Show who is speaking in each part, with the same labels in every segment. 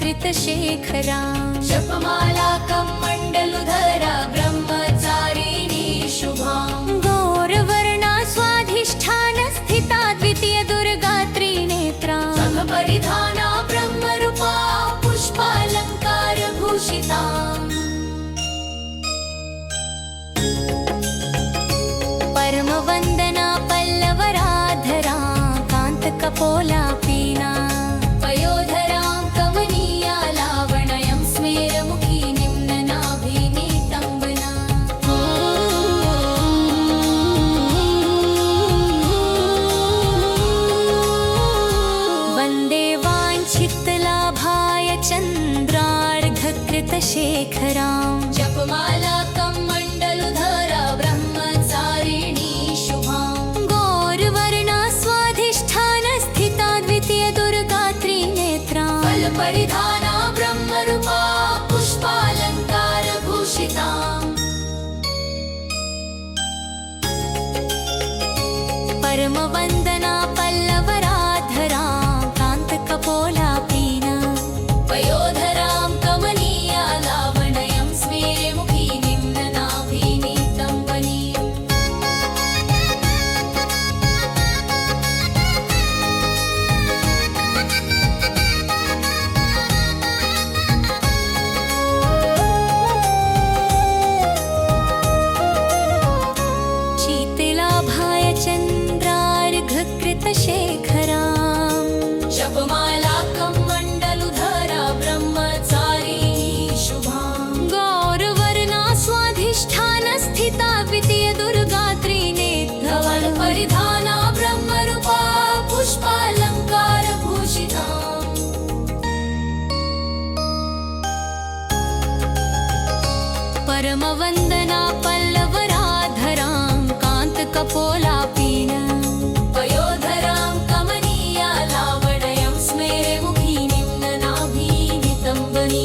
Speaker 1: कृतशेखरा
Speaker 2: जपमाला कमण्डलुधरा ब्रह्मचारिणी शुभां
Speaker 1: गौरवर्णा स्वाधिष्ठानस्थिता द्वितीय दुर्गा त्रिनेत्रा
Speaker 2: परिधाना ब्रह्मरूपा पुष्पालङ्कारभूषिता
Speaker 1: परमवन्दना पल्लवराधरा कान्तकपोलापीना
Speaker 2: पयोधरां कमनीया लावण्यं स्मेरमुखी निम्ननाभिनीतम्बना
Speaker 1: वन्दे वाञ्छितलाभाय चन्द्रार्घकृतशेखरां
Speaker 2: जपमाला कमण्डलुधरा ब्रह्मचारिणी शुभां
Speaker 1: गौरवर्णा स्वाधिष्ठानस्थिता द्वितीय दुर्गा त्रिनेत्रा
Speaker 2: परिधाना ब्रह्मरूपा पुष्पालङ्कारभूषिता
Speaker 1: परमवन्दना पल्लवराधरा कान्तकपोलापीना
Speaker 2: पयोधरां कमनीया लावण्यं स्मेरमुखी निम्ननाभिनीतम्बनी
Speaker 1: शीतलाभाय चन्द्रार्घकृतशेखरां
Speaker 2: जपमाला कमण्डलुधरा ब्रह्मचारिणी शुभां
Speaker 1: गौरवर्णा स्वाधिष्ठानस्थिता द्वितीय दुर्गा त्रिनेत्रा
Speaker 2: परिधाना ब्रह्मरूपा पुष्पालङ्कारभूषिता
Speaker 1: परमवन्दना पल्लवराधरां कान्तकपोलापीना
Speaker 2: पयोधरां कमनीया लावण्यं स्मेरमुखी निम्ननाभिनीतम्बनी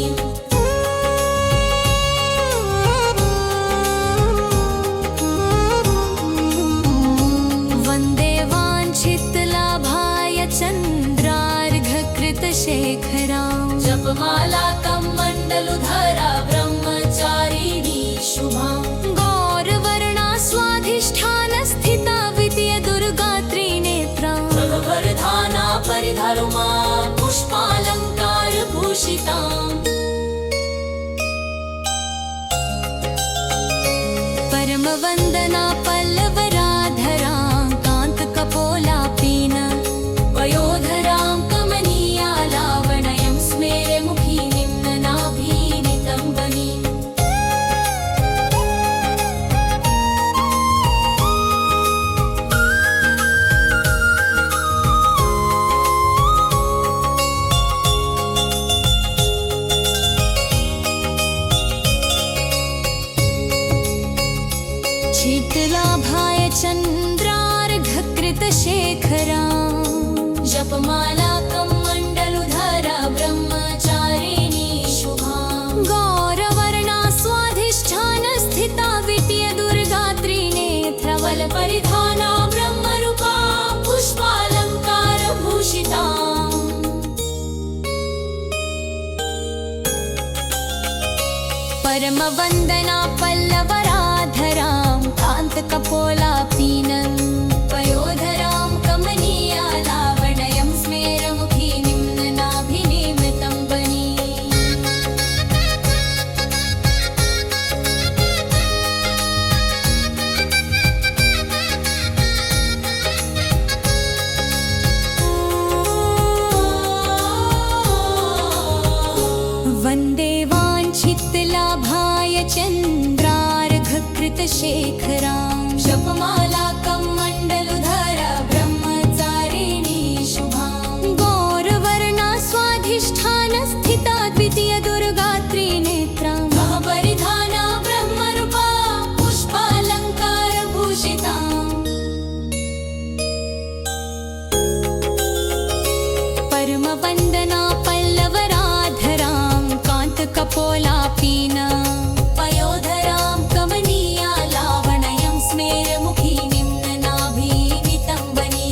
Speaker 1: वन्दे वाञ्छितलाभाय चन्द्रार्घकृतशेखरां
Speaker 2: जपमाला कमण्डलुधरा ब्रह्मचारिणी शुभां
Speaker 1: गौरवर्णा स्वाधिष्ठानस्थिता द्वितीय दुर्गा त्रिनेत्रा
Speaker 2: परिधाना परिधरुमा पुष्पालङ्कारभूषिताम्
Speaker 1: परमवन्दना पल्लवराधरां कान्तकपोलापीना
Speaker 2: पयोधरां कमनीया लावण्यं स्मेरमुखी निम्ननाभिनीतम्बनी
Speaker 1: शीतलाभाय चन्द्रार्घकृतशेखरां
Speaker 2: जपमाला कमण्डलुधरा ब्रह्मचारिणी शुभां
Speaker 1: गौरवर्णा स्वाधिष्ठानस्थिता द्वितीय दुर्गा त्रिनेत्रा
Speaker 2: परिधाना ब्रह्मरूपा पुष्पालङ्कारभूषिता
Speaker 1: परमवन्दना पल्लवराधरां कान्तकपोलापीना
Speaker 2: पयोधरां कमनीया लावण्यं स्मेरमुखी निम्ननाभिनीतम्बनी
Speaker 1: वन्दे वाञ्छितलाभाय चन्द्रार्घकृतशेखरां
Speaker 2: जपमाला कमण्डलुधरा ब्रह्मचारिणी शुभां
Speaker 1: गौरवर्णा स्वाधिष्ठानस्थिता द्वितीय दुर्गा त्रिनेत्रा
Speaker 2: परिधाना ब्रह्मरूपा पुष्पालङ्कारभूषिता
Speaker 1: परमवन्दना पल्लवराधरां कान्तकपोलापीना
Speaker 2: पयोधरां कमनीया लावण्यं स्मेरमुखी निम्ननाभिनीतम्बनी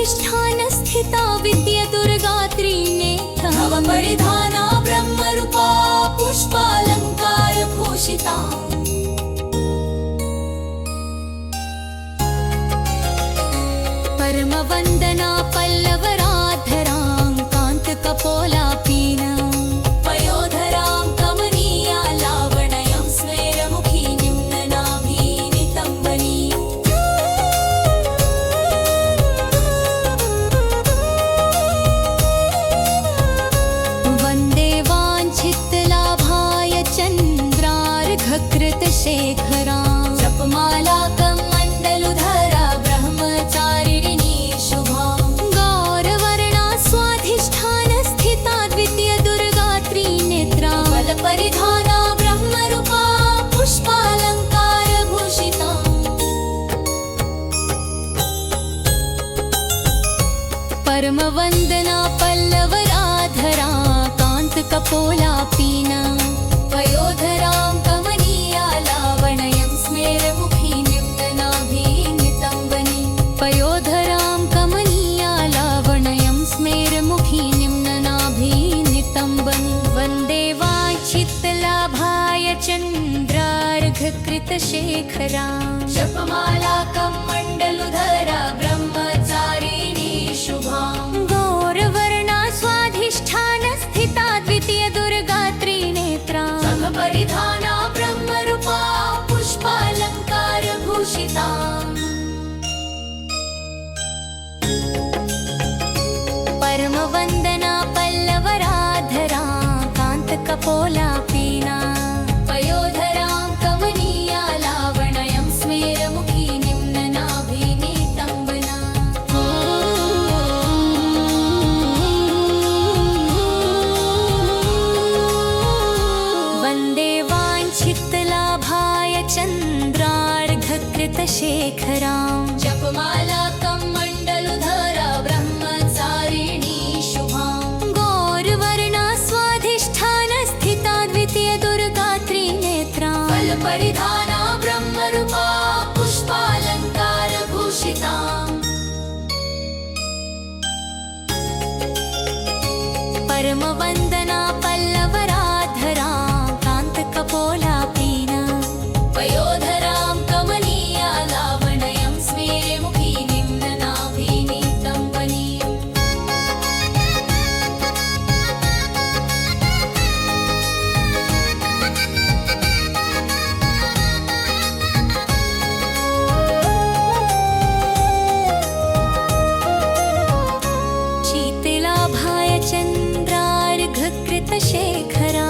Speaker 1: स्वाधिष्ठानस्थिता विद्यदुर्गा त्रिनेत्रा
Speaker 2: नव परिधाना ब्रह्मरूपा पुष्पालङ्कारभूषिता
Speaker 1: परमवन्दना पल्लवराधरां कान्तकपोलापीना
Speaker 2: पयोधरां कमनीया लावण्यं स्मेरमुखी निम्ननाभीनितम्बनी
Speaker 1: वन्दे वाञ्छितलाभाय चन्द्रार्घकृतशेखरां
Speaker 2: जपमाला कमण्डलुधरा ब्रह्मचारिणी शुभा
Speaker 1: गौरवर्णा स्वाधिष्ठानस्थिता द्वितीयदुर्गा त्रिनेत्रा
Speaker 2: बलपरिधाना ब्रह्मरूपा पुष्पालङ्कारभूषिता
Speaker 1: परमवन्दना पल्लवराधरा कान्तकपोलापीना
Speaker 2: पयोधरां कमनीया लावण्यं स्मेरमुखी निम्ननाभीनितम्बनी
Speaker 1: पयोधरां कमनीया लावण्यं स्मेरमुखी निम्ननाभीनितम्बनी वन्दे वाञ्छितलाभाय चन्द्रार्घकृतशेखरां
Speaker 2: जपमाला कमण्डलुधरा ब्रह्मचारिणी शुभा
Speaker 1: गौरवर्णा स्वाधिष्ठानस्थिता द्वितीयदुर्गा त्रिनेत्रा
Speaker 2: परिधाना ब्रह्मरूपा पुष्पालङ्कारभूषिता
Speaker 1: परमवन्दना पल्लवराधरा कान्तकपोलापीना
Speaker 2: पयोधरां कमनीया लावण्यं स्मेरमुखी निम्ननाभीनितम्बना
Speaker 1: वन्दे वाञ्छितलाभाय चन्द्रार्घकृतशेखरां
Speaker 2: जपमाला कमण्डलुधरा ब्रह्मचारिणी शुभा
Speaker 1: गौरवर्णा स्वाधिष्ठानस्थिता द्वितीयदुर्गा त्रिनेत्रा
Speaker 2: फलपरिधाना ब्रह्मरूपा पुष्पालङ्कारभूषिता
Speaker 1: परमवन्दना पल्लवराधरा कान्तकपोलापीना
Speaker 2: पयोधरां कमनीया लावण्यं स्मेरमुखी निम्ननाभीनितम्बनी
Speaker 1: शीतलाभाय चन्द्रार्घकृतशेखरां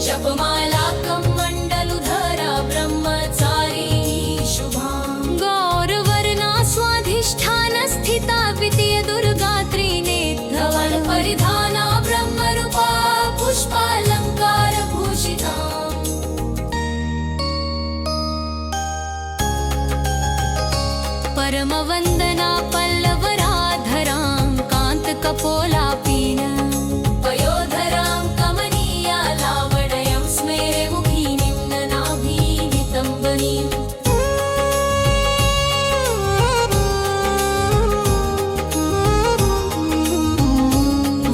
Speaker 2: जपमाला कमण्डलुधरा ब्रह्मचारिणी शुभा
Speaker 1: गौरवर्णा स्वाधिष्ठानस्थिता द्वितीयदुर्गा त्रिनेत्रा
Speaker 2: धवल परिधाना ब्रह्मरूपा पुष्पालङ्कारभूषिता
Speaker 1: परमवन्दना पल्लवराधरां कान्तकपोलापीना
Speaker 2: पयोधरां कमनीया लावण्यं स्मेरमुखी निम्ननाभीनितम्बनी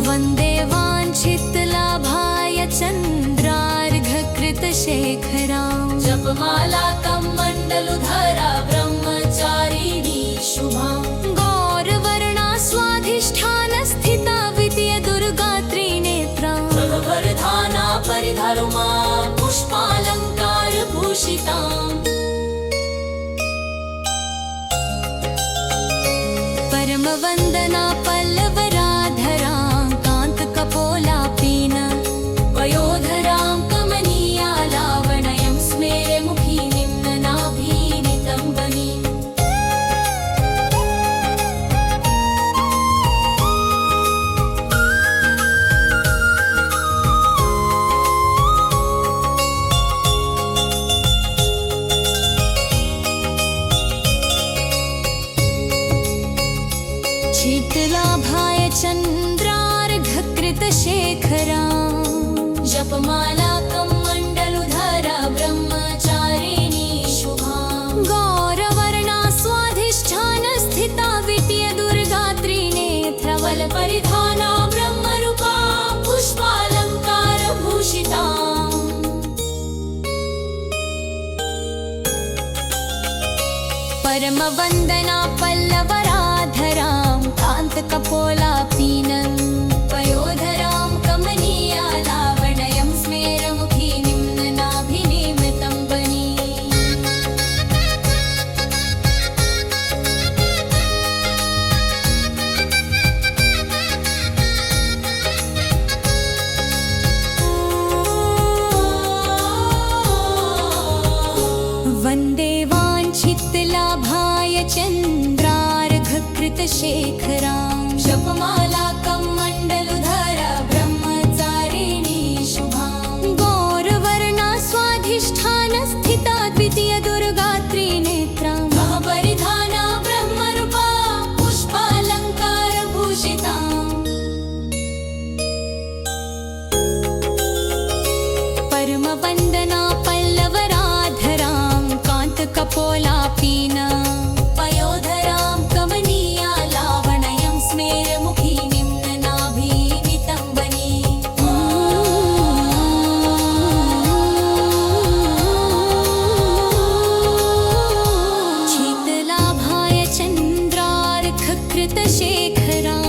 Speaker 1: वन्दे वाञ्छितलाभाय चन्द्रार्घकृतशेखरां
Speaker 2: जपमाला कमण्डलुधरा ब्रह्मचारिणी शुभा
Speaker 1: गौरवर्णा स्वाधिष्ठानस्थिता विद्यदुर्गा त्रिनेत्रा
Speaker 2: प्रभवरधाना परिधरुमा पुष्पालङ्कारभूषिता
Speaker 1: परमवन्दना पल्लवराधरा कान्तकपोलापीना
Speaker 2: पयोधरां कमनीया लावण्यं स्मेरमुखी निम्ननाभीनितम्बनी
Speaker 1: शीतलाभाय चन्द्रार्घकृतशेखरां
Speaker 2: जपमाला कमण्डलुधरा ब्रह्मचारिणी शुभा
Speaker 1: गौरवर्णा स्वाधिष्ठानस्थिता विद्यदुर्गा परमवन्दना पल्लवराधरां कान्तकपोलापीनं
Speaker 2: पयोधरां कमनीयालावणयं स्मेरमुखी निम्ननाभिनिमितं वनी
Speaker 1: वन्दे वाञ्छितलाभाय चन्द्रार्घकृतशेखरां
Speaker 2: जपमालाकं मण्डलुधरा ब्रह्मचारिणी शुभां
Speaker 1: गौरवर्णा स्वाधिष्ठानस्थिता द्वितीयदुर्गात्रिनेत्रां
Speaker 2: महपरिधाना ब्रह्मरूपा पुष्पालङ्कारभूषिताम्
Speaker 1: परमवन्दना पल्लवराधरां कान्तकपोलापीनं
Speaker 2: पयोधरां कमनीयालावणयं स्मेरमुखी निम्ननाभिनितं वनी
Speaker 1: शीतलाभाय चन्द्रार्घकृतशेखरां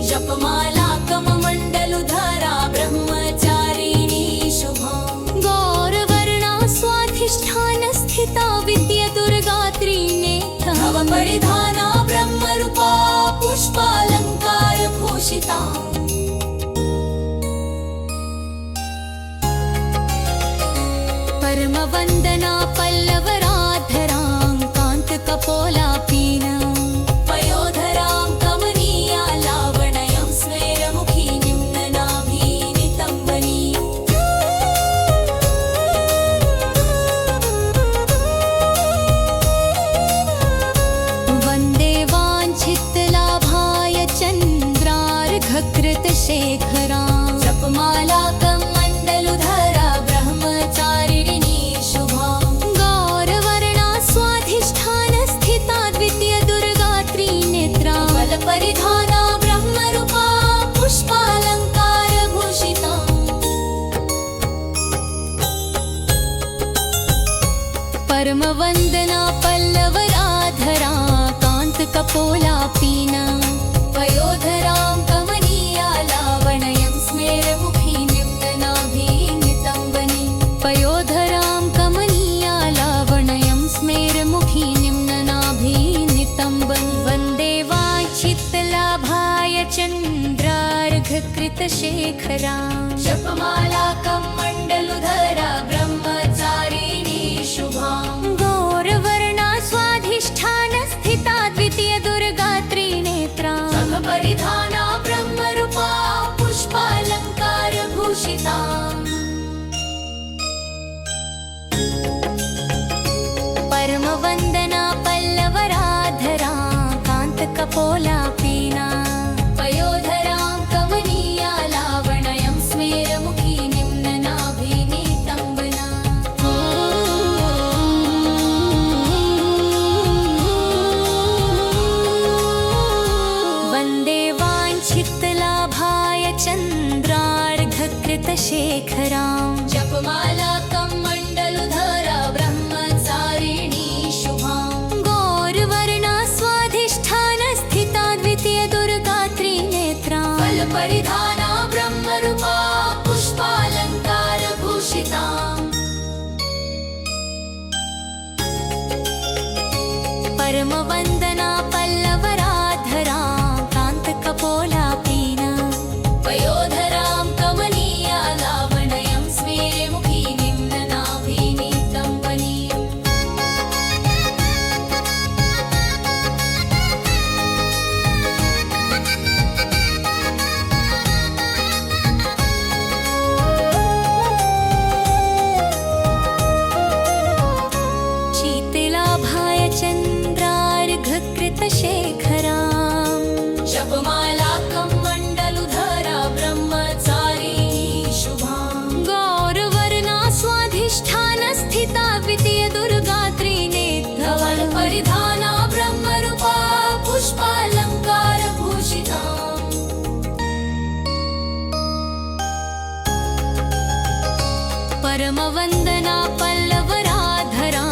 Speaker 2: जपमालाकं मण्डलुधरा ब्रह्मचारिणी शुभां
Speaker 1: गौरवर्णा स्वाधिष्ठानस्थिता विद्यदुर्गात्रिनेत्रं
Speaker 2: भवपरिधाना ब्रह्मरूपा पुष्पालङ्कारभूषिताम्
Speaker 1: परमवन्दना पल्लवराधरां कान्तकपोलापीनं
Speaker 2: पयोधरां कमनीयालावणयं स्मेरमुखी निम्ननाभिनितं वनी
Speaker 1: वन्दे वाञ्छितलाभाय चन्द्रार्घकृतशेखरां
Speaker 2: जपमालाकं मण्डलुधरा ब्रह्मचारिणी शुभां
Speaker 1: गौरवर्णा स्वाधिष्ठानस्थिता द्वितीयदुर्गात्रिनेत्रां
Speaker 2: बलपरिधाना ब्रह्मरूपा पुष्पालङ्कारभूषिताम्
Speaker 1: परमवन्दना पल्लवराधरां कान्तकपोलापीनं
Speaker 2: पयोधरां कमनीयालावणयं स्मेरमुखी निम्ननाभिनितं वनी
Speaker 1: पयोधरां कमनीयालावणयं स्मेरमुखी निम्ननाभिनितं वन्दे वाञ्छितलाभाय चन्द्रार्घकृतशेखरां
Speaker 2: जपमालाकं मण्डलुधरा ब्रह्मचारिणी शुभां
Speaker 1: गौरवर्णा स्वाधिष्ठानस्थिता द्वितीयदुर्गात्रिनेत्रां
Speaker 2: परिधाना ब्रह्मरूपा पुष्पालङ्कारभूषिताम्
Speaker 1: परमवन्दना पल्लवराधरां कान्तकपोलापीनां
Speaker 2: पयोधरां कमनीयालावणयं स्मेरमुखी निम्ननाभिनितं वना
Speaker 1: वन्दे वाञ्छितलाभाय चन्द्रार्घकृतशेखरां
Speaker 2: जपमालाकं मण्डलुधरा ब्रह्मचारिणी शुभां
Speaker 1: गौरवर्णा स्वाधिष्ठानस्थिता द्वितीयदुर्गात्रिनेत्रां
Speaker 2: फलपरिधाना ब्रह्मरूपा पुष्पालङ्कारभूषिताम्
Speaker 1: परमवन्दना पल्लवराधरां कान्तकपोलापीनं
Speaker 2: पयोधरां कमनीयालावणयं स्मेरमुखी निम्ननाभिनितं वनी
Speaker 1: शीतलाभाय चन्द्रार्घकृतशेखरां
Speaker 2: जपमालाकं मण्डलुधरा ब्रह्मचारिणी शुभां
Speaker 1: गौरवर्णा स्वाधिष्ठानस्थिता द्वितीयदुर्गात्रिनेत्रां
Speaker 2: धवलपरिधाना ब्रह्मरूपा पुष्पालङ्कारभूषिताम्
Speaker 1: परमवन्दना पल्लवराधरां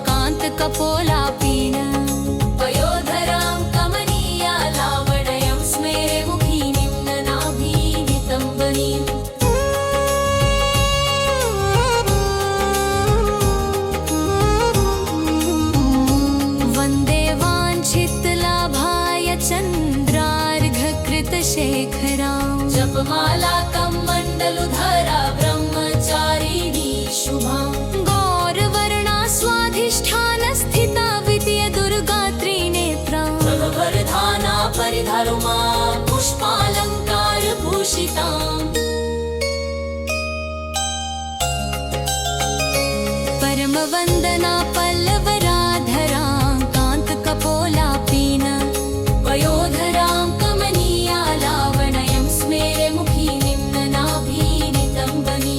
Speaker 1: कान्तकपोलापीनं जपमालाकं
Speaker 2: जपमालाकमण्डलुधरा ब्रह्मचारिणी शुभां
Speaker 1: गौरवर्णा स्वाधिष्ठानस्थिता विद्या दुर्गा त्रिनेत्रा
Speaker 2: प्रभवरधाना परिधरुमा पुष्पालङ्कारभूषिताम्
Speaker 1: परमवन्दना पल्लवराधरा कान्तकपोलापीन
Speaker 2: वयोधरां कमनीया लावण्यं स्मेरे मुखी निम्ननाभिनितम्बनी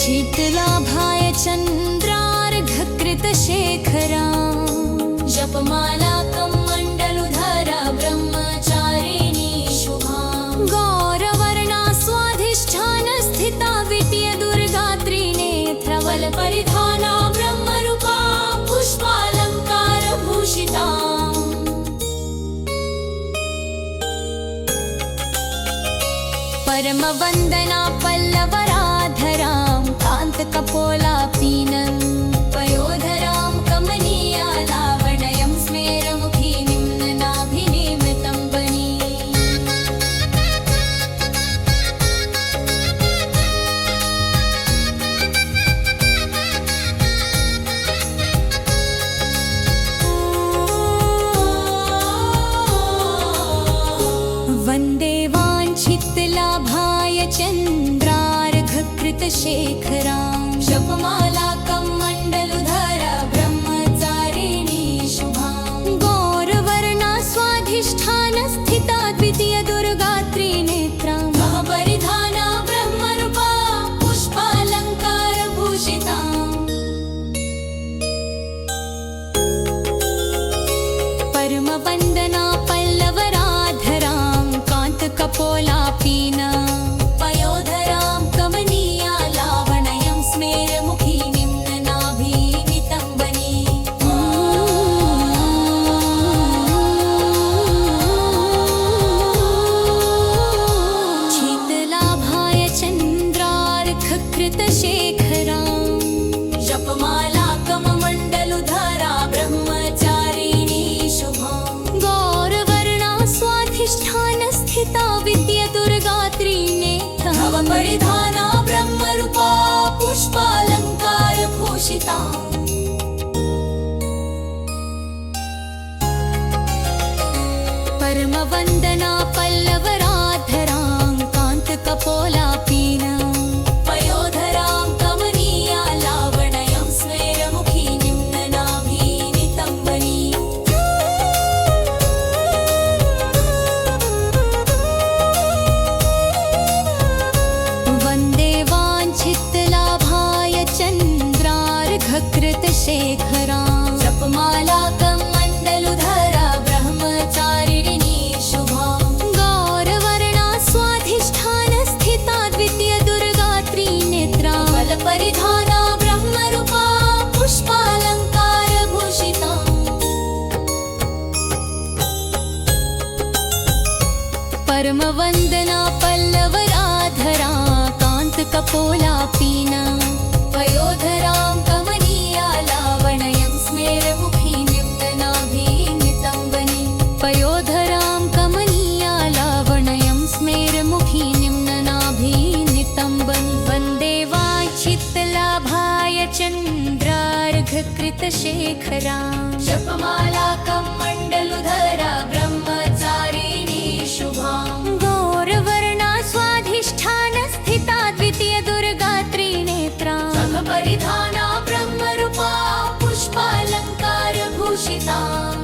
Speaker 1: शीतलाभाय चन्द्रार्घकृतशेखरा
Speaker 2: जपमालाकमण्डलुधरा ब्रह्मचारिणी शुभां
Speaker 1: गौरवर्णा स्वाधिष्ठानस्थिता विद्या दुर्गा त्रिनेत्रा
Speaker 2: परिधाना ब्रह्मरूपा पुष्पालङ्कारभूषिताम्
Speaker 1: परमवन्दना पल्लवराधरां कान्तकपोलापीनं
Speaker 2: वयोधरां कमनीया लावण्यं स्मेरमुखी निम्ननाभिनिमितम्बनी
Speaker 1: वन्दे वाञ्छितलाभाय चन्द्रार्घकृतशेखरां
Speaker 2: जपमालाकमण्डलुधरा ब्रह्मचारिणी शुभां
Speaker 1: गौरवर्णा स्वाधिष्ठानस्थिता द्वितीय दुर्गा त्रिनेत्रा
Speaker 2: परिधाना ब्रह्मरूपा पुष्पालङ्कारभूषिताम्
Speaker 1: परमवन्दना पल्लवराधरां कान्तकपोलापीन
Speaker 2: वयोधरां कमनीया लावण्यं स्मेरमुखी निम्ननाभिनितम्बनी
Speaker 1: शीतलाभाय चन्द्रार्घकृतशेखरां
Speaker 2: जपमालाकमण्डलुधरा ब्रह्मचारिणी शुभां
Speaker 1: गौरवर्णा स्वाधिष्ठानस्थिता विद्या दुर्गा त्रिनेत्रा
Speaker 2: परिधाना ब्रह्मरूपा पुष्पालङ्कारभूषिताम्
Speaker 1: परमवन्दना पल्लवराधरां कान्तकपोलापीन
Speaker 2: वयोधरां कमनीया लावण्यं स्मेरमुखी निम्ननाभिनितम्बनी
Speaker 1: वन्दे वाञ्छितलाभाय चन्द्रार्घकृतशेखरां
Speaker 2: जपमालाकमण्डलुधरा ब्रह्मचारिणी शुभां
Speaker 1: गौरवर्णा स्वाधिष्ठानस्थिता द्वितीय दुर्गा त्रिनेत्रा
Speaker 2: परिधाना ब्रह्मरूपा पुष्पालङ्कारभूषिताम्
Speaker 1: परमवन्दना पल्लवराधरा कान्तकपोलापीन
Speaker 2: वयोधरां कमनीया लावण्यं स्मेरमुखी निम्ननाभिनितम्बनी
Speaker 1: पयोधरां कमनीया लावण्यं स्मेरमुखी निम्ननाभिनितम्बन् वन्दे वाञ्छितलाभाय चन्द्रार्घकृतशेखरां
Speaker 2: जपमालाकमण्डलुधरा ब्रह्मचारिणी शुभां
Speaker 1: गौरवर्णा स्वाधिष्ठानस्थिता द्वितीय दुर्गा त्रिनेत्रा
Speaker 2: परिधाना ब्रह्मरूपा पुष्पालङ्कारभूषिताम्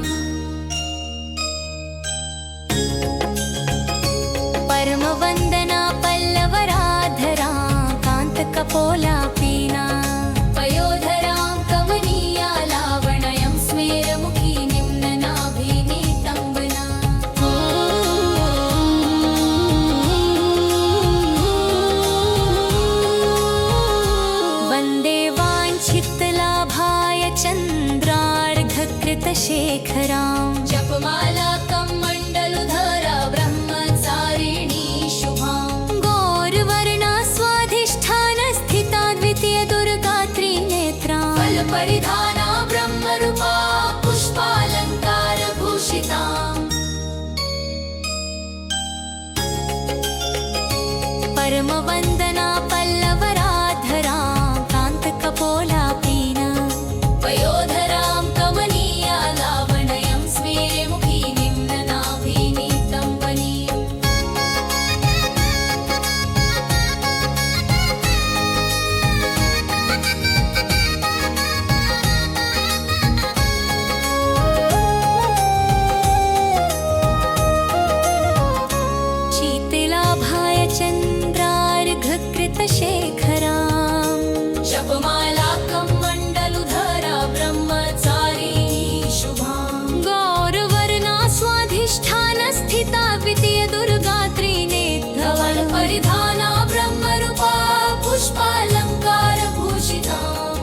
Speaker 1: परमवन्दना पल्लवराधरा कान्तकपोलापीन
Speaker 2: वयोधरां कमनीया लावण्यं स्मेरमुखी निम्ननाभिनितम्बना
Speaker 1: वाञ्छितलाभाय चन्द्रार्घकृतशेखरां
Speaker 2: जपमाला
Speaker 1: परमवन्दना पल्लवराधरां कान्तकपोलापीना
Speaker 2: पयोधरां कमनीयालावण्यं स्मेरमुखी निम्ननाभिनीतं वनीम्
Speaker 1: शीतलाभाय चन्द्रार्घकृतशेखरां
Speaker 2: जपमालाकं मण्डलुधरा ब्रह्मचारिणी शुभां
Speaker 1: गौरवर्णा स्वाधिष्ठानस्थिता द्वितीयदुर्गा त्रिनेत्रा
Speaker 2: धवल परिधाना ब्रह्मरूपा पुष्पालङ्कारभूषिताम्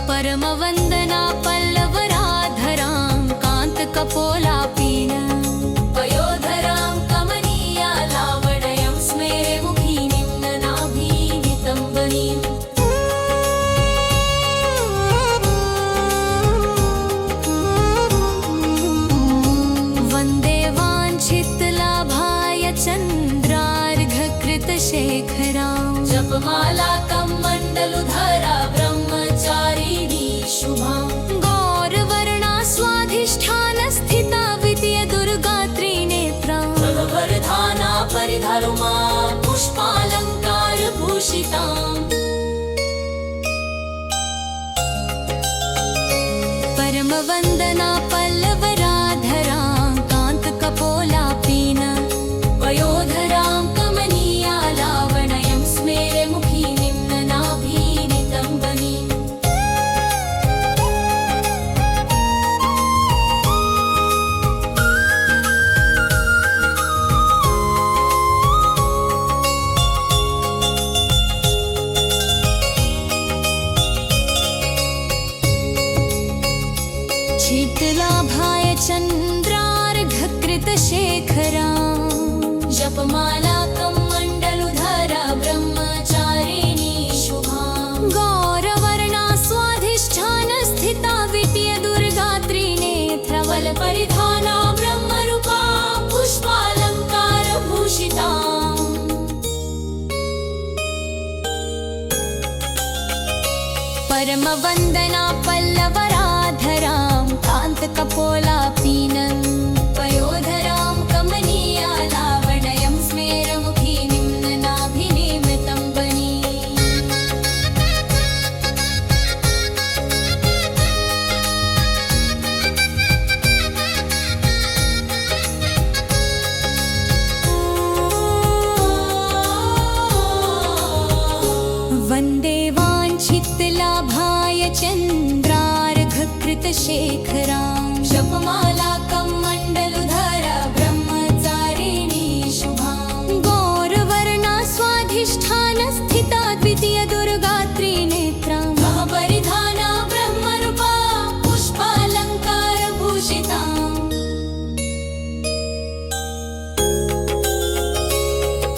Speaker 1: परमवन्दना पल्लवराधरां कान्तकपोलापीना
Speaker 2: पयोधरां कमनीयालावण्यं स्मेरमुखी निम्ननाभिनीतं वनीम्
Speaker 1: वन्दे वाञ्छितलाभाय चन्द्रार्घकृतशेखरां
Speaker 2: जपमालाकं मण्डलुधरा ब्रह्मचारिणी शुभां
Speaker 1: गौरवर्णा स्वाधिष्ठानस्थिता द्वितीयदुर्गा त्रिनेत्रा
Speaker 2: प्रभवरधाना परिधरुमा पुष्पालङ्कारभूषिताम्
Speaker 1: परमवन्दना पल्लवराधरां कान्तकपोलापीना
Speaker 2: वयोधरां कमनीयालावण्यं स्मेरमुखी निम्ननाभिनीतं वनीम्
Speaker 1: शीतलाभाय चन्द्रार्घकृतशेखरां
Speaker 2: जपमालाकं मण्डलुधरा ब्रह्मचारिणी शुभां
Speaker 1: गौरवर्णा स्वाधिष्ठानस्थिता द्वितीयदुर्गा त्रिनेत्रा
Speaker 2: परिधाना ब्रह्मरूपा पुष्पालङ्कारभूषिताम्
Speaker 1: परमवन्दना पल्लवराधरां कान्तकपोलापीना
Speaker 2: पयोधरां कमनीयालावण्यं स्मेरमुखी निम्ननाभिनीतं वनीम्
Speaker 1: वन्दे वाञ्छितलाभाय चन्द्रार्घकृतशेखरां
Speaker 2: जपमालाकं मण्डलुधरा ब्रह्मचारिणी शुभां
Speaker 1: गौरवर्णा स्वाधिष्ठानस्थिता द्वितीयदुर्गा त्रिनेत्रा
Speaker 2: परिधाना ब्रह्मरूपा पुष्पालङ्कारभूषिताम्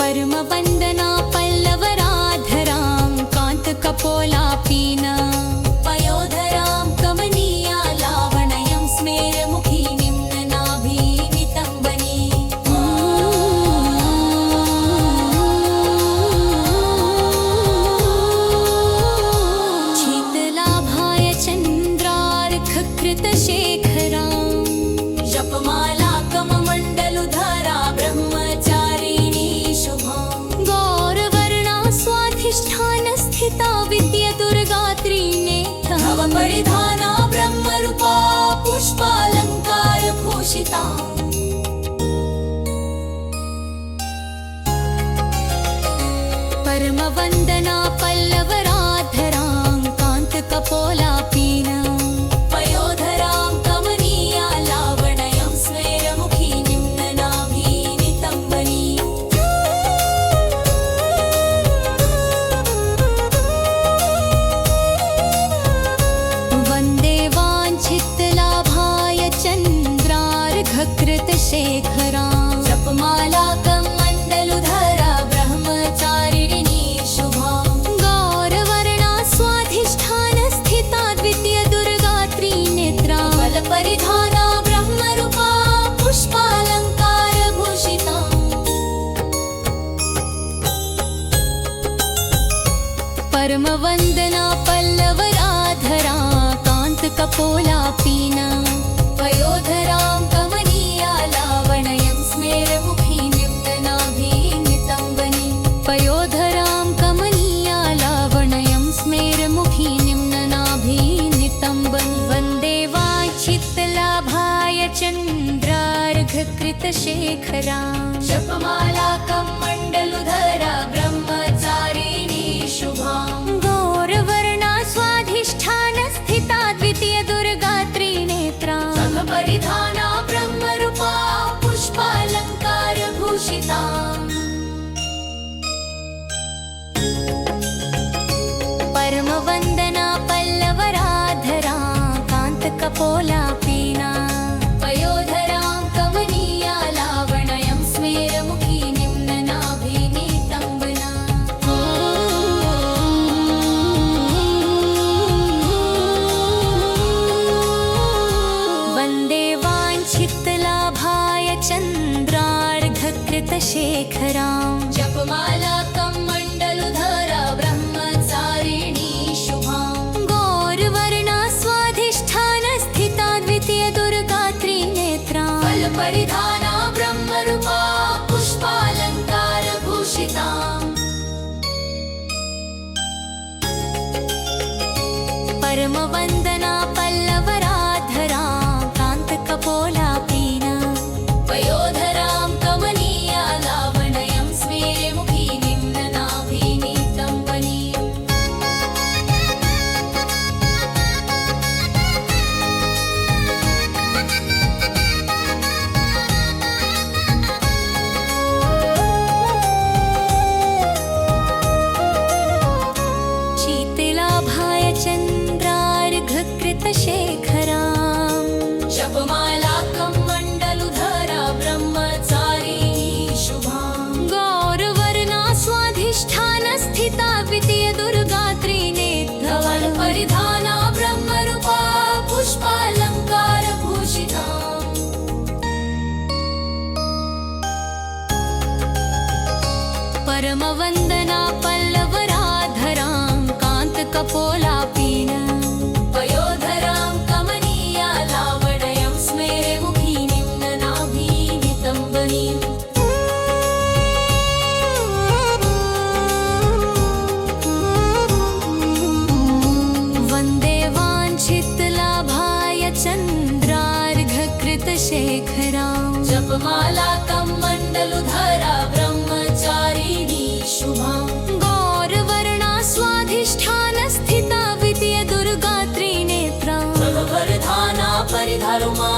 Speaker 1: परमवन्दना पल्लवराधरां कान्तकपोलापीना
Speaker 2: पयोधरां कमनीयालावण्यं स्मेरमुखी निम्ननाभिनीतं वनीम्
Speaker 1: शीतलाभाय चन्द्रार्घकृतशेखरां
Speaker 2: जपमालाकं मण्डलुधरा ब्रह्मचारिणी शुभां
Speaker 1: गौरवर्णा स्वाधिष्ठानस्थिता विद्यदुर्गा त्रिनेत्रा
Speaker 2: धव परिधाना ब्रह्मरूपा पुष्पालङ्कारभूषिताम्
Speaker 1: परमवन्दना पल्लवराधरां कान्तकपोलापीना
Speaker 2: पयोधरां कमनीयालावण्यं स्मेरमुखी निम्ननाभिनीतं वनीम्
Speaker 1: वन्दे परमवन्दना पल्लवराधरा कान्तकपोलापीना
Speaker 2: पयोधरां कमनीया लावण्यं स्मेरमुखीं नितम्बनी
Speaker 1: पयोधरां कमनीया लावण्यं स्मेरमुखी निम्ननाभिनितम्बन् वन्दे वाञ्छितलाभाय चन्द्रार्घकृतशेखरां
Speaker 2: जपमाला कमण्डलुधरा ब्रह्मचारिणी शुभां
Speaker 1: गौरवर्णा स्वाधिष्ठानस्थिता द्वितीयदुर्गा त्रिनेत्रा
Speaker 2: परिधाना ब्रह्मरूपा पुष्पालङ्कारभूषिता
Speaker 1: परमवन्दना पल्लवराधरा कान्तकपोलापीना
Speaker 2: पयोधरां कमनीया लावण्यं स्मेरमुखी निम्ननाभिनितम्बना
Speaker 1: वन्दे वाञ्छितलाभाय चन्द्रार्घकृतशेखरां
Speaker 2: जपमाला कमण्डलुधरा ब्रह्मचारिणी शुभां
Speaker 1: गौरवर्णा स्वाधिष्ठानस्थिता द्वितीयदुर्गा त्रिनेत्रा
Speaker 2: परिधाना ब्रह्मरूपा पुष्पालङ्कारभूषिता
Speaker 1: परमवन्दना पल्लवराधरा कान्तकपोलापीना
Speaker 2: पयोधरां कमनीया लावण्यं स्मेरमुखी निम्ननाभिनितम्बनी
Speaker 1: शीतलाभाय चन्द्रार्घकृतशेखरां
Speaker 2: जपमाला कमण्डलुधरा ब्रह्मचारिणी शुभां
Speaker 1: गौरवर्णा स्वाधिष्ठानस्थिता द्वितीयदुर्गा त्रिनेत्रा
Speaker 2: परिधाना ब्रह्मरूपा पुष्पालङ्कारभूषिता
Speaker 1: परमवन्दना पल्लवराधरां कान्तकपोलापीना
Speaker 2: पयोधरां कमनीया लावण्यं स्मेरमुखी निम्ननाभिनितम्बनी
Speaker 1: वन्दे वाञ्छितलाभाय चन्द्रार्घकृतशेखरां
Speaker 2: जपमाला कमण्डलुधरा ब्रह्मचारिणी शुभां
Speaker 1: गौरवर्णा स्वाधिष्ठानस्थिता द्वितीयदुर्गा त्रिनेत्रा
Speaker 2: परिधाना परिधरुमा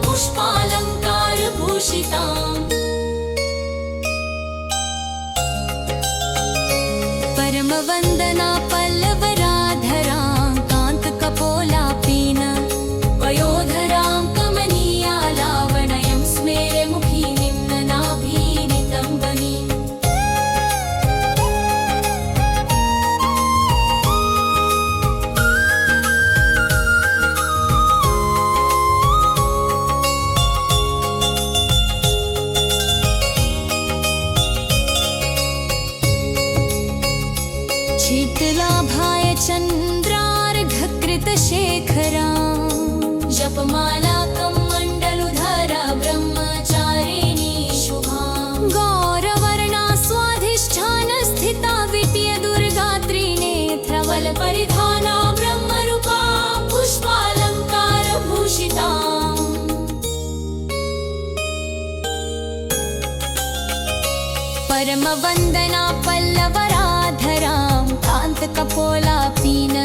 Speaker 2: पुष्पालङ्कारभूषिताम्
Speaker 1: परमवन्दना पल्लवराधरां कान्तकपोलापीना
Speaker 2: पयोधरां कमनीया लावण्यं स्मेरमुखी निम्ननाभिनितम्बनी
Speaker 1: शीतलाभाय चन्द्रार्घकृतशेखरां
Speaker 2: जपमाला कमण्डलुधरा ब्रह्मचारिणी शुभां
Speaker 1: गौरवर्णा स्वाधिष्ठानस्थिता द्वितीयदुर्गा त्रिनेत्रा
Speaker 2: परिधाना ब्रह्मरूपा पुष्पालङ्कारभूषिता
Speaker 1: परमवन्दना पल्लवराधरां कान्तकपोलापीना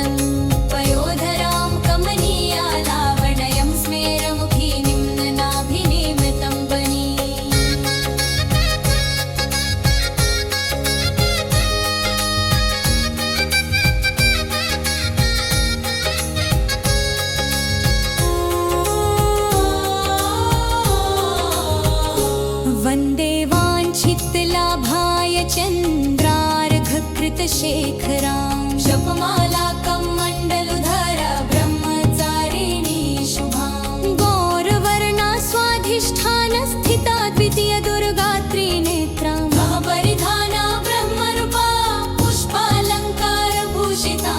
Speaker 2: पयोधरां कमनीया लावण्यं स्मेरमुखी निम्ननाभिनितम्बनी
Speaker 1: वन्दे वाञ्छितलाभाय चन्द्रार्घकृतशेखरां
Speaker 2: जपमाला कमण्डलुधरा ब्रह्मचारिणी शुभां
Speaker 1: गौरवर्णा स्वाधिष्ठानस्थिता द्वितीयदुर्गा त्रिनेत्रा
Speaker 2: परिधाना ब्रह्मरूपा पुष्पालङ्कारभूषिता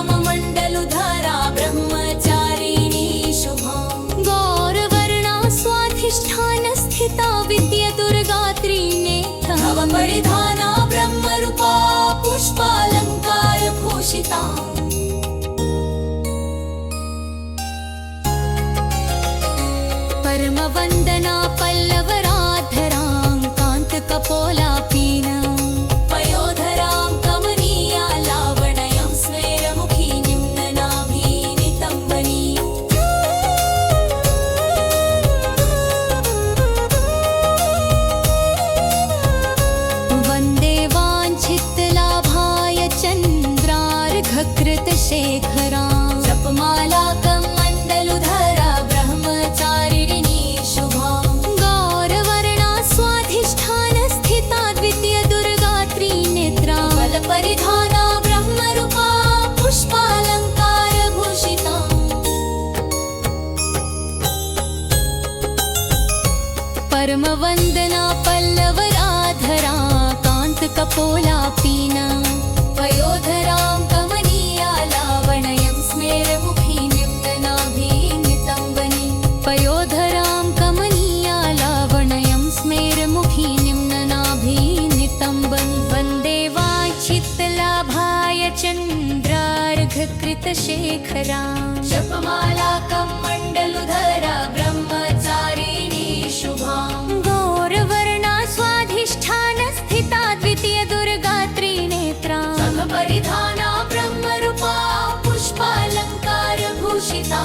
Speaker 2: जपमालाकमण्डलुधरा ब्रह्मचारिणी शुभाम्
Speaker 1: गौरवर्णा स्वाधिष्ठानस्थिता विद्यदुर्गा त्रिनेत्र
Speaker 2: नवपरिधाना ब्रह्मरूपा पुष्पालङ्कारभूषिता
Speaker 1: परमवन्दना पल्लवराधरां कान्तकपोलापीना
Speaker 2: पयोधरां कमनीया लावण्यं स्मेरमुखी निम्ननाभिनितम्बनी
Speaker 1: वन्दे वाञ्छितलाभाय चन्द्रार्घकृतशेखरां
Speaker 2: जपमालाकमण्डलुधरा ब्रह्मचारिणी शुभाम्
Speaker 1: गौरवर्णा स्वाधिष्ठानस्थिता द्वितीयदुर्गा त्रिनेत्रा
Speaker 2: बलपरिधाना ब्रह्मरूपा पुष्पालङ्कारभूषिता
Speaker 1: परमवन्दना पल्लवराधरा कान्तकपोलापीना
Speaker 2: पयोधरां कमनीया लावण्यं स्मेरमुखी निम्ननाभिनितम्बनी
Speaker 1: पयोधरां कमनीया लावण्यं स्मेरमुखी निम्ननाभिनितम्बन् वन्दे वाञ्छितलाभाय चन्द्रार्घकृतशेखरां
Speaker 2: जपमालाकमण्डलुधरा ब्रह्मचारिणी शुभाम्
Speaker 1: गौरवर्णा स्वाधिष्ठानस्थिता द्वितीयदुर्गा त्रिनेत्रा
Speaker 2: परिधाना ब्रह्मरूपा पुष्पालङ्कारभूषिता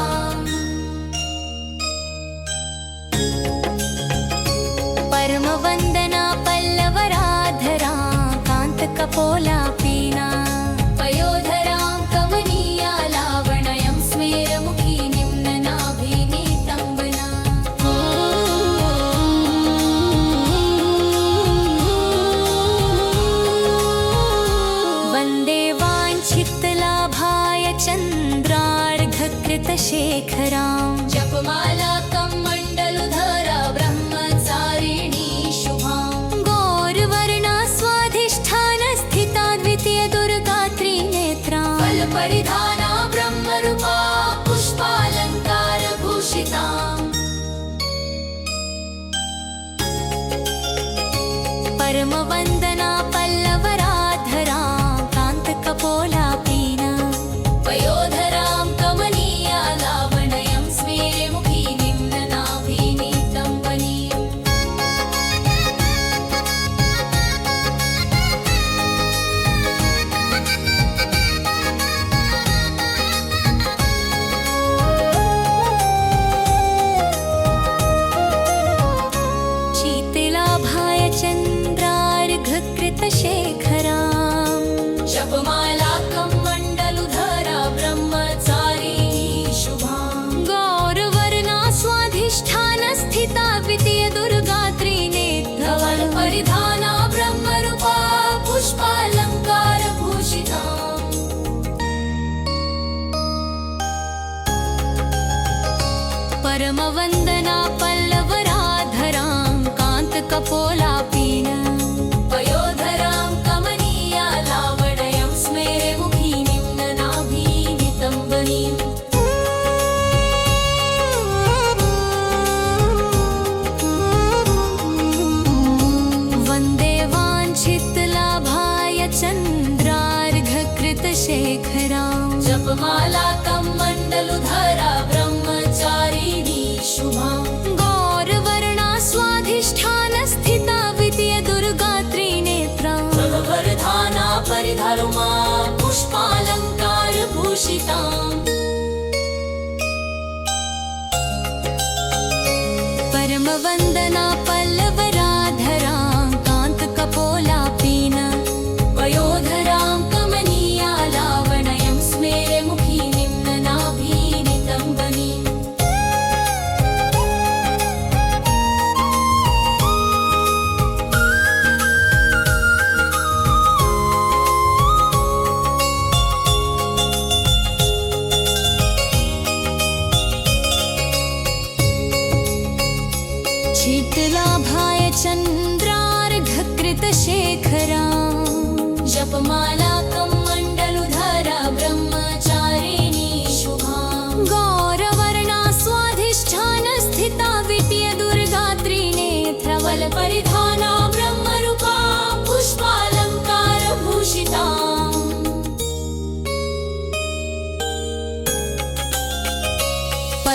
Speaker 1: परमवन्दना पल्लवराधरा कान्तकपोलापीना
Speaker 2: पयोधरां कमनीया लावण्यं स्मेरमुखी निम्ननाभिनितम्बना
Speaker 1: वन्दे वाञ्छितलाभाय चन्द्रार्घकृतशेखरां
Speaker 2: जपमालाकमण्डलुधरा ब्रह्मचारिणी शुभाम्
Speaker 1: गौरवर्णा स्वाधिष्ठानस्थिता द्वितीयदुर्गा त्रिनेत्रा
Speaker 2: फलपरिधाना ब्रह्मरूपा पुष्पालङ्कारभूषिता
Speaker 1: परमवन्दना पल्लवराधरा कान्तकपोलापीना
Speaker 2: पयोधरां कमनीया लावण्यं स्मेरमुखी निम्ननाभिनितम्बनी
Speaker 1: शीतलाभाय चन्द्रार्घकृतशेखरां
Speaker 2: जपमालाकमण्डलुधरा ब्रह्मचारिणी शुभाम्
Speaker 1: गौरवर्णा स्वाधिष्ठानस्थिता द्वितीयदुर्गा त्रिनेत्रा
Speaker 2: धवलपरिधाना ब्रह्मरूपा पुष्पालङ्कारभूषिता
Speaker 1: परमवन्दना पल्लवराधरां कान्तकपोलापीना
Speaker 2: पयोधरां कमनीया लावण्यं स्मेरमुखी निम्ननाभिनितम्बनी
Speaker 1: वन्दे वाञ्छितलाभाय चन्द्रार्घकृतशेखरां
Speaker 2: जपमालाकमण्डलुधरा ब्रह्मचारिणी शुभाम्
Speaker 1: गौरवर्णा स्वाधिष्ठानस्थिता द्वितीयदुर्गा त्रिनेत्रा
Speaker 2: प्रभवरधाना परिधरुमा पुष्पालङ्कारभूषिता
Speaker 1: परमवन्दना पल्लवराधरां कान्तकपोलापीना
Speaker 2: पयोधरां कमनीया लावण्यं स्मेरमुखी निम्ननाभिनितम्बनी
Speaker 1: शीतलाभाय चन्द्रार्घकृतशेखरां
Speaker 2: जपमालाकमण्डलुधरा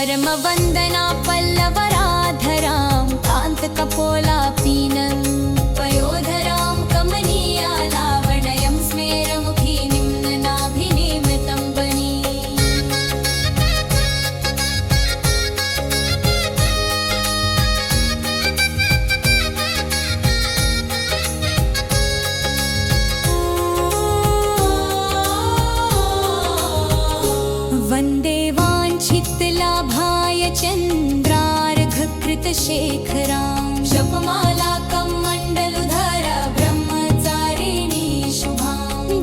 Speaker 1: परमवन्दना पल्लवराधरां कान्तकपोलापीनं
Speaker 2: पयोधरां कमनीयालावण्यं स्मेरमुखी निम्ननाभिनिमितं वनी
Speaker 1: वन्दे वाञ्छितलाभाय चन्द्रार्घकृतशेखरां
Speaker 2: जपमालाकं मण्डलुधरा ब्रह्मचारिणी शुभां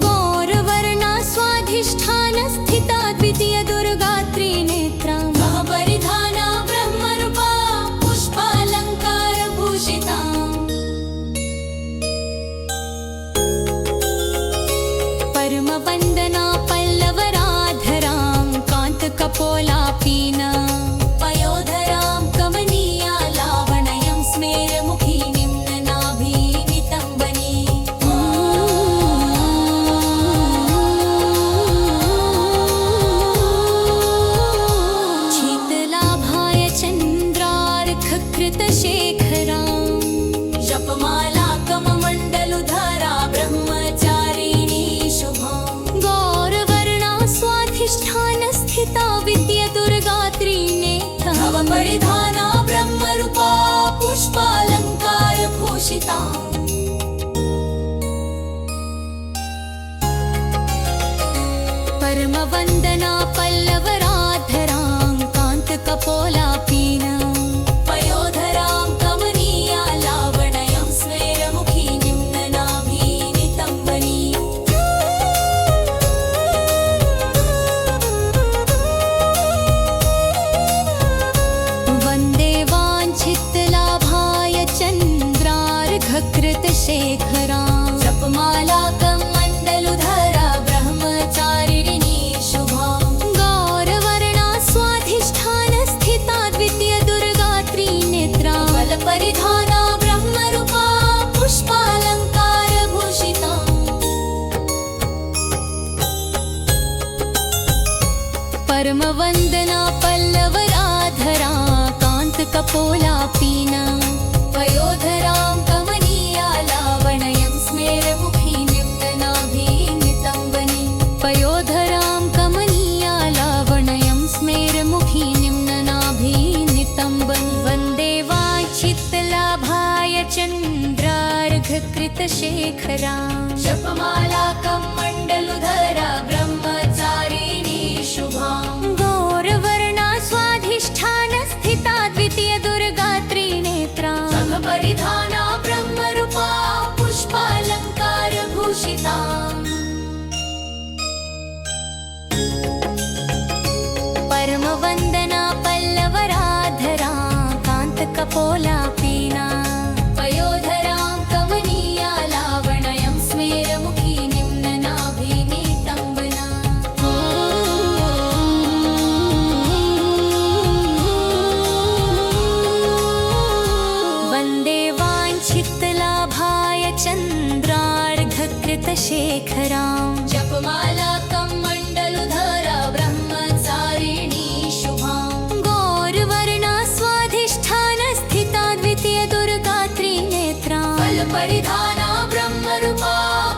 Speaker 1: गौरवर्णा स्वाधिष्ठानस्थिता द्वितीयदुर्गा त्रिनेत्रां
Speaker 2: परिधाना ब्रह्मरूपा पुष्पालङ्कारभूषिताम्
Speaker 1: परमवन्दना पल्लवराधरां कान्तकपोलापीनं
Speaker 2: पयोधरां कमनीयालावण्यं स्मेरमुखी निम्ननाभिनितं वनी
Speaker 1: शीतलाभाय चन्द्रार्घकृतशेखरां
Speaker 2: जपमालाकमण्डलुधरा ब्रह्मचारिणी शुभां
Speaker 1: गौरवर्णा स्वाधिष्ठानस्थिता विद्यदुर्गा त्रिनेत्रं
Speaker 2: परिधाना ब्रह्मरूपा पुष्पालङ्कारभूषिताम्
Speaker 1: परमवन्दना पल्लवराधरां कान्तकपोलापीनं
Speaker 2: पयोधरां कमनीयालावण्यं स्मेरमुखी निम्ननाभिनितं वनी
Speaker 1: वन्दे वाञ्छितलाभाय चन्द्रार्घकृतशेखरां
Speaker 2: जपमालाकं मण्डलुधरा ब्रह्मचारिणी शुभां
Speaker 1: गौरवर्णा स्वाधिष्ठानस्थिता द्वितीयदुर्गा त्रिनेत्रां
Speaker 2: परिधाना ब्रह्मरूपा पुष्पालङ्कारभूषिताम्
Speaker 1: परमवन्दना पल्लवराधरा कान्तकपोलापीनं
Speaker 2: पयोधरां कमनीयालावण्यं स्मेरमुखी निम्ननाभिनितं वनी
Speaker 1: पयोधरां कमनीयालावण्यं स्मेरमुखी निम्ननाभिनितं वन्दे वाञ्छितलाभाय चन्द्रार्घकृतशेखरां
Speaker 2: जपमालाकं मण्डलुधरा ब्रह्मचारिणी शुभां
Speaker 1: गौरवर्णा स्वाधिष्ठानस्थिता द्वितीयदुर्गा त्रिनेत्रां
Speaker 2: परिधाना ब्रह्मरूपा पुष्पालङ्कारभूषिताम्
Speaker 1: परमवन्दना पल्लवराधरा कान्तकपोलापीनं
Speaker 2: पयोधरां कमनीयालावण्यं स्मेरमुखी निम्ननाभिनितं वना
Speaker 1: वन्दे वाञ्छितलाभाय चन्द्रार्घकृतशेखरां
Speaker 2: जपमालाकं मण्डलुधरा ब्रह्मचारिणी शुभां
Speaker 1: गौरवर्णा स्वाधिष्ठानस्थिता द्वितीयदुर्गा त्रिनेत्रां
Speaker 2: परिधाना ब्रह्मरूपा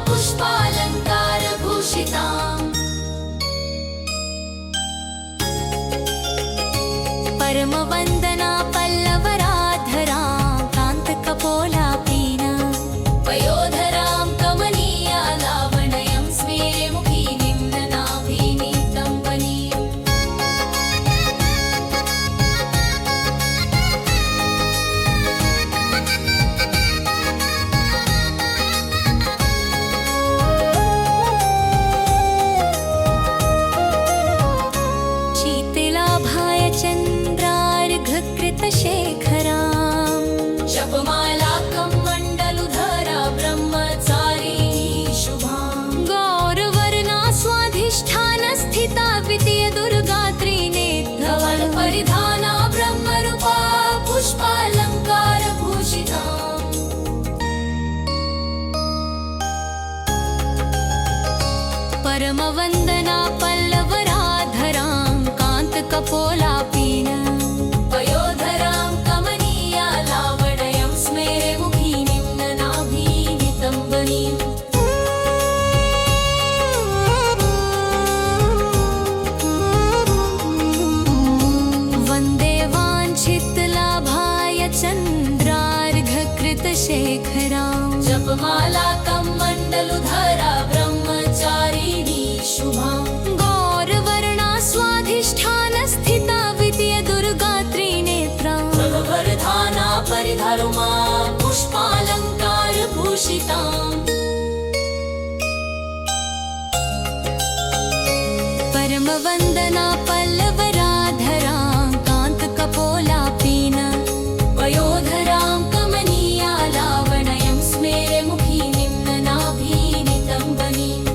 Speaker 2: पुष्पालङ्कारभूषिताम्
Speaker 1: परमवन्दना पल्लवराधरा कान्तकपोलापीनं
Speaker 2: पयोधरां कमनीयालावण्यं स्मेरमुखी निम्ननाभिनितं वनी
Speaker 1: शीतलाभाय चन्द्रार्घकृतशेखरां
Speaker 2: जपमालाकं मण्डलुधरा ब्रह्मचारिणी शुभां
Speaker 1: गौरवर्णा स्वाधिष्ठानस्थिता द्वितीयदुर्गा त्रिनेत्रं
Speaker 2: परिधाना ब्रह्मरूपा पुष्पालङ्कारभूषिताम्
Speaker 1: परमवन्दना पल्लवराधरां कान्तकपोलापीनं
Speaker 2: जपमालाकं मण्डलुधरा ब्रह्मचारिणी शुभां
Speaker 1: गौरवर्णा स्वाधिष्ठानस्थिता विद्या दुर्गा त्रिनेत्रा
Speaker 2: वरधाना परिधरुमा पुष्पालङ्कारभूषिताम्
Speaker 1: परमवन्दना पल्लवराधरा कान्तकपोलापीन
Speaker 2: वयोधरां कमनीया लावण्यं स्मेरमुखी निम्ननाभिनितम्बनीम्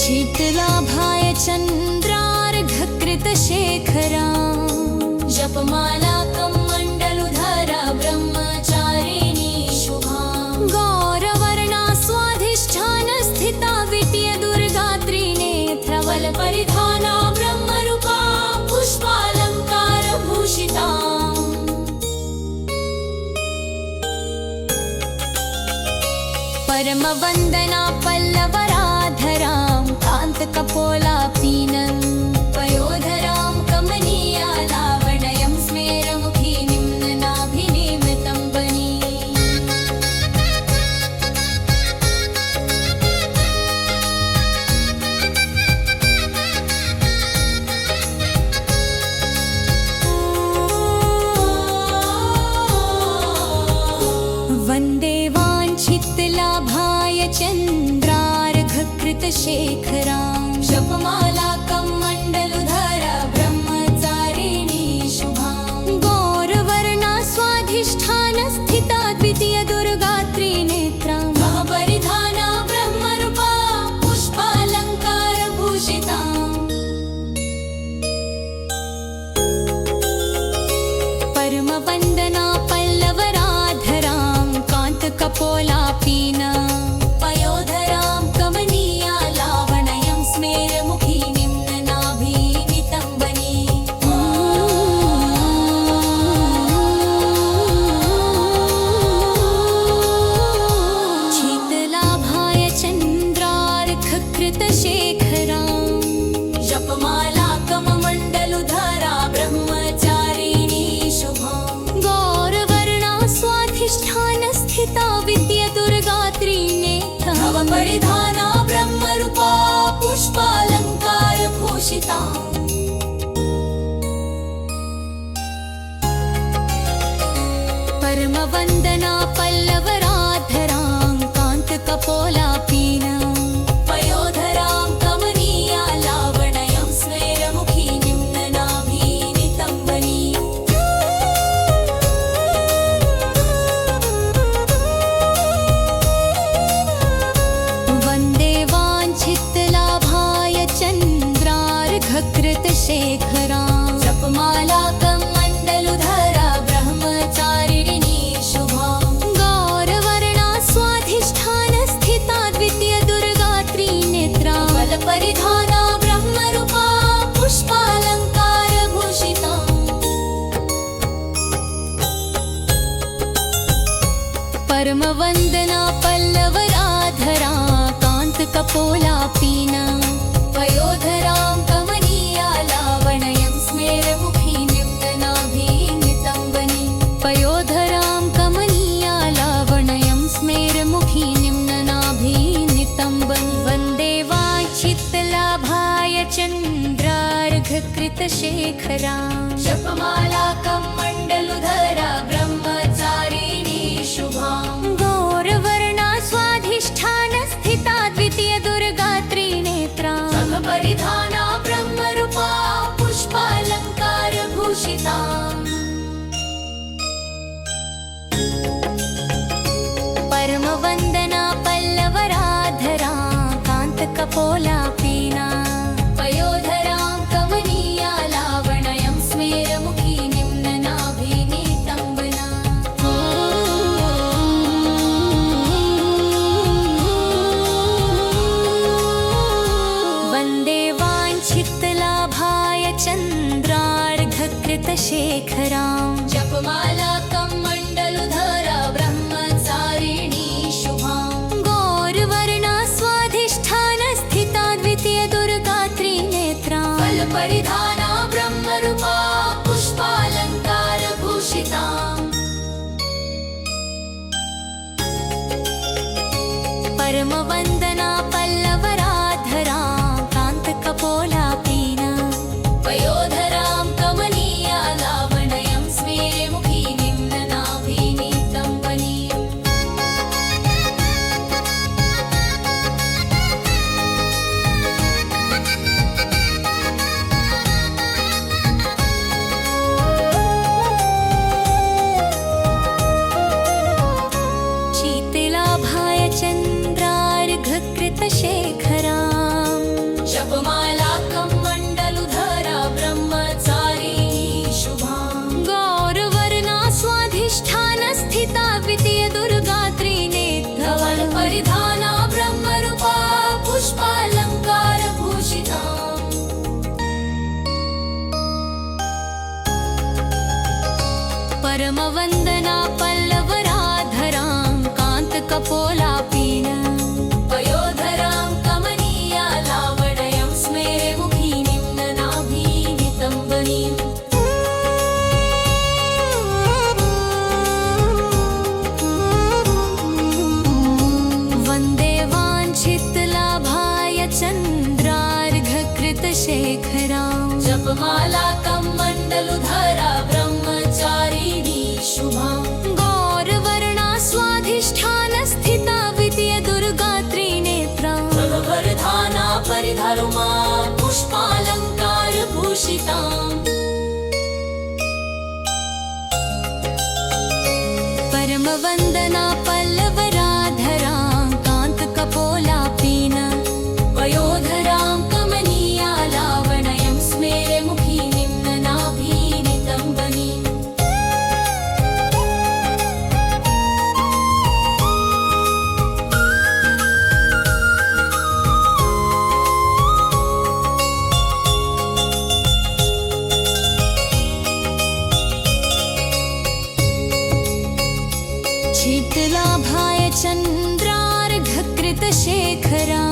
Speaker 1: शीतलाभाय चन्द्रार्घकृतशेखरा
Speaker 2: जपमालाकं मण्डलुधरा ब्रह्मचारिणी शुभां
Speaker 1: गौरवर्णा स्वाधिष्ठानस्थिता विद्या दुर्गा त्रिनेत्रा
Speaker 2: परिधाना ब्रह्मरूपा पुष्पालङ्कारभूषिताम्
Speaker 1: परमवन्दना पल्लवराधरां कान्तकपोलापीनं
Speaker 2: वयोधरां कमनीया लावण्यं स्मेरमुखी निम्ननाभिनिमितम्बनी
Speaker 1: वन्दे वाञ्छितलाभाय चन्द्रार्घकृतशेखरां
Speaker 2: जपमालाकं मण्डलुधरा ब्रह्मचारिणी शुभां
Speaker 1: गौरवर्णा स्वाधिष्ठानस्थिता द्वितीय दुर्गा त्रिनेत्रा
Speaker 2: परिधाना ब्रह्मरूपा पुष्पालङ्कारभूषिताम्
Speaker 1: परमवन्दना पल्लवराधरां कान्तकपोलापीन
Speaker 2: वयोधरां कमनीया लावण्यं स्मेरमुखी निम्ननाभिनितम्बनी
Speaker 1: शीतलाभाय चन्द्रार्घकृतशेखरां
Speaker 2: जपमालाकं मण्डलुधरा ब्रह्मचारिणी शुभां
Speaker 1: गौरवर्णा स्वाधिष्ठानस्थिता विद्या दुर्गा त्रिनेत्रा
Speaker 2: परिधाना ब्रह्मरूपा पुष्पालङ्कारभूषिताम्
Speaker 1: परमवन्दना पल्लवराधरां कान्तकपोलापीन
Speaker 2: वयोधरां कमनीया लावण्यं स्मेरमुखी निम्ननाभिनितम्बनी
Speaker 1: वन्दे वाञ्छितलाभाय चन्द्रार्घकृतशेखरां
Speaker 2: जपमालाकं मण्डलुधरा ब्रह्मचारिणी शुभां
Speaker 1: गौरवर्णा स्वाधिष्ठानस्थिता द्वितीय दुर्गा त्रिनेत्रा
Speaker 2: परिधाना ब्रह्मरूपा पुष्पालङ्कारभूषिताम्
Speaker 1: परमवन्दना पल्लवराधरा कान्तकपोलापीन
Speaker 2: वयोधरां कमनीया लावण्यं स्मेरमुखी निम्ननाभिनितम्बनी
Speaker 1: पयोधरां कमनीया लावण्यं स्मेरमुखी निम्ननाभिनितम्बन् वन्दे वाञ्छितलाभाय चन्द्रार्घकृतशेखरां
Speaker 2: जपमालाकं मण्डलुधरा ब्रह्मचारिणी शुभां
Speaker 1: गौरवर्णा स्वाधिष्ठानस्थिता द्वितीय दुर्गा त्रिनेत्रा
Speaker 2: परिधाना ब्रह्मरूपा पुष्पालङ्कारभूषिताम्
Speaker 1: परमवन्दना पल्लवराधरा कान्तकपोलापीन
Speaker 2: वयोधरां कमनीया लावण्यं स्मेरमुखी निम्ननाभिनितम्बना
Speaker 1: वन्दे वाञ्छितलाभाय चन्द्रार्घकृतशेखरां
Speaker 2: जपमालाकं मण्डलुधरा परिधाना ब्रह्मरूपा पुष्पालङ्कारभूषिताम्
Speaker 1: परमवन्दना पल्लवराधरां कान्तकपोलापीना
Speaker 2: पयोधरां कमनीयालावण्यं स्मेरमुखीं ननाभिनीतं वनीम्
Speaker 1: शीतलाभाय चन्द्रार्घकृतशेखरां
Speaker 2: जपमालाकं मण्डलुधरा ब्रह्मचारिणी शुभाम्
Speaker 1: गौरवर्णा स्वाधिष्ठानस्थिता द्वितीयदुर्गा त्रिनेत्रा
Speaker 2: धवल परिधाना ब्रह्मरूपा पुष्पालङ्कारभूषिताम्
Speaker 1: परमवन्दना पल्लवराधरां कान्तकपोलापीना
Speaker 2: पयोधरां कमनीयालावण्यं स्मेरमुखीं ननाभिनीतं वनीम्
Speaker 1: वन्दे वाञ्छितलाभाय चन्द्रार्घकृतशेखरां
Speaker 2: जपमालाकं मण्डलुधरा ब्रह्मचारिणी शुभाम्
Speaker 1: गौरवर्णा स्वाधिष्ठानस्थिता द्वितीयदुर्गा त्रिनेत्रा
Speaker 2: प्रभवरधाना परिधरुमा पुष्पालङ्कारभूषिताम्
Speaker 1: परमवन्दना पल्लवराधरां कान्तकपोलापीना
Speaker 2: वयोधरां कमनीयालावण्यं स्मेरमुखीं ननाभिनीतं वनीम्
Speaker 1: शीतलाभाय चन्द्रार्घकृतशेखरां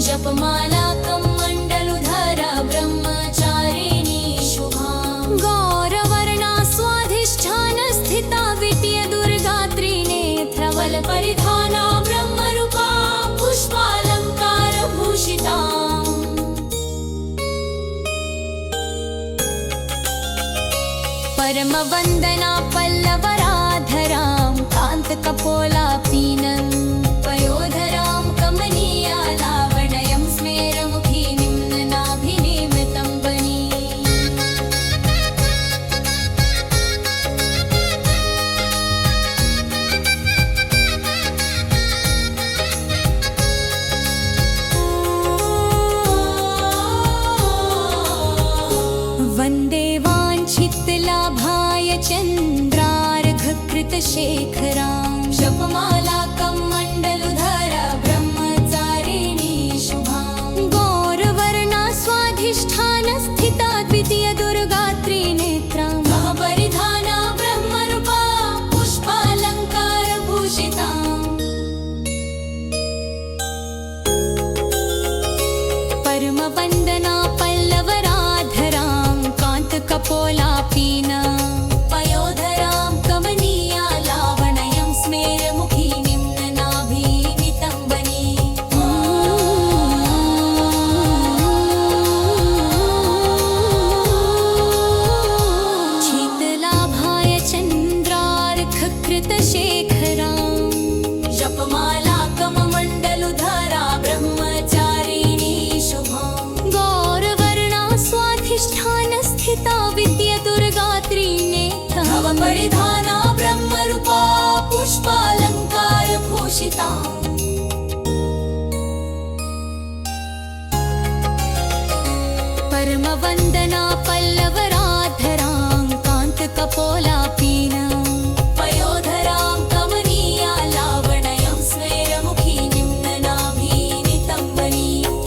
Speaker 2: जपमालाकं मण्डलुधरा ब्रह्मचारिणी शुभाम्
Speaker 1: गौरवर्णा स्वाधिष्ठानस्थिता द्वितीयदुर्गा त्रिनेत्रा
Speaker 2: परिधाना ब्रह्मरूपा पुष्पालङ्कारभूषिताम्
Speaker 1: परमवन्दना पल्लवराधरां कान्तकपोलापीना
Speaker 2: पयोधरां कमनीयालावण्यं स्मेरमुखीं ननाभिनीतं वनीम्
Speaker 1: वन्दे वाञ्छितलाभाय चन्द्रार्घकृतशेखरां
Speaker 2: जपमालाकं मण्डलुधरा ब्रह्मचारिणी शुभाम्
Speaker 1: गौरवर्णा स्वाधिष्ठानस्थिता द्वितीयदुर्गा त्रिनेत्रा
Speaker 2: परिधाना ब्रह्मरूपा पुष्पालङ्कारभूषिताम्
Speaker 1: परमवन्दना पल्लवराधरां कान्तकपोलापीना
Speaker 2: पयोधरां कमनीयालावण्यं स्मेरमुखीं ननाभिनीतं वनीम्
Speaker 1: शीतलाभाय चन्द्रार्घकृतशेखरां
Speaker 2: जपमालाकं मण्डलुधरा ब्रह्मचारिणी शुभाम्
Speaker 1: गौरवर्णा स्वाधिष्ठानस्थिता विद्यदुर्गा त्रिनेत्रा
Speaker 2: भव परिधाना ब्रह्मरूपा पुष्पालङ्कारभूषिताम्
Speaker 1: परमवन्दना पल्लवराधरां कान्तकपोलापीना
Speaker 2: पयोधरां कमनीयालावण्यं स्मेरमुखीं ननाभिनीतं वनीम्